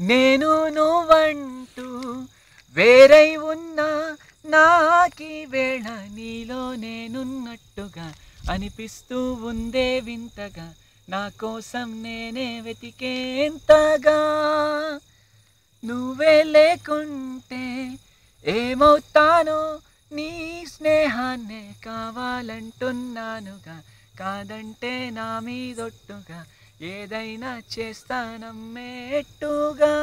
నేను నువ్వంటూ వేరై ఉన్నా నాకీ వేళ నీలో నేనున్నట్టుగా అనిపిస్తూ ఉందే వింతగా నా కోసం నేనే వెతికేంతగా నువ్వే లేకుంటే ఏమవుతానో నీ స్నేహాన్నే కావాలంటున్నానుగా కాదంటే నా మీదొట్టుగా ఏదైనా చేస్తానమ్మేట్టుగా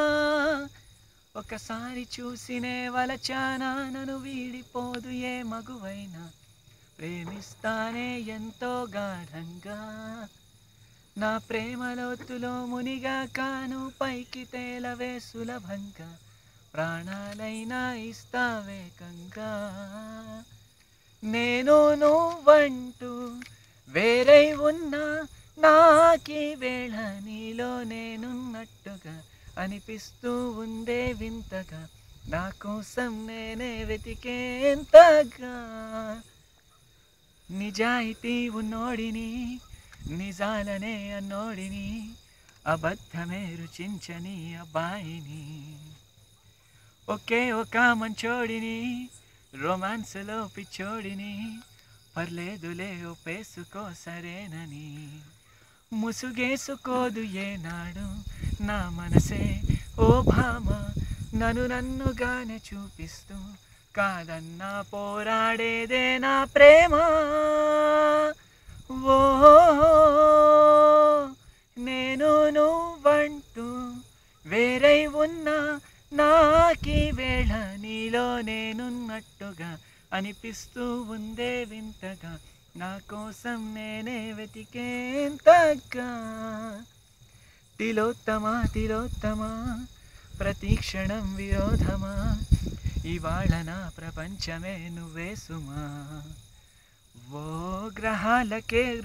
ఒకసారి చూసినే వలచానా నన్ను వీడిపోదు ఏ మగువైనా ప్రేమిస్తానే ఎంతో గాఢంగా నా ప్రేమ లోతులో మునిగా కాను పైకి తేలవే సులభంగా ప్రాణాలైనా ఇస్తావేకంగా నేను నువ్వంటూ వేరై ఉన్నా నాకీ వేళ నీలో నేనున్నట్టుగా అనిపిస్తూ ఉందే వింతగా నా కోసం నేనే వెతికేంతగా నిజాయితీ ఉన్నోడిని నిజాలనే అన్నోడిని అబద్ధమే రుచించని అబ్బాయిని ఒకే ఒక మంచోడిని రొమాన్స్లో పిచ్చోడిని పర్లేదులే ఒప్పేసుకో సరేనని ముసుగేసుకోదు ఏనాడు నా మనసే ఓ భామ నన్నుగానే చూపిస్తూ కాదన్నా పోరాడేదే నా ప్రేమ ఓ నేను నువ్వంటూ వేరై ఉన్నా నాకీ వేళ నీలో నేనున్నట్టుగా అనిపిస్తూ ఉందే వింతగా నా కోసం నేనే వెతికేంతగా తిలోత్తమా తిలోత్తమా ప్రతి క్షణం విరోధమా ఇవాళ నా ప్రపంచమే నువ్వే సుమా ఓ గ్రహాలకే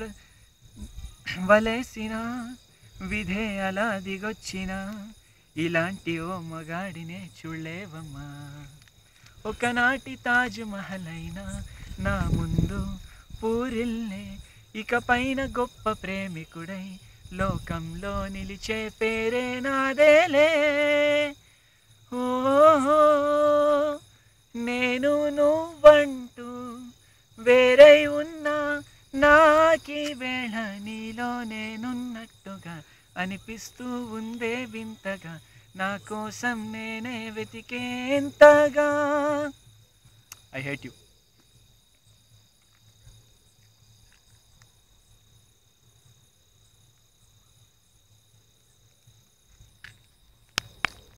వలేసిన విధే అలా దిగొచ్చిన ఇలాంటి ఓ మగాడినే చూడలేవమ్మా ఒకనాటి తాజ్ మహల్ అయినా నా ముందు పూరిల్లే ఇక పైన గొప్ప ప్రేమికుడై లోకంలో నిలిచే పేరే నాదేలే ఓ నేను నువ్వంటూ వేరై ఉన్నా నాకీ వేళ నీలో నేనున్నట్టుగా అనిపిస్తూ ఉందే వింతగా నా కోసం నేనే వెతికేంతగా ఐ హేట్ యు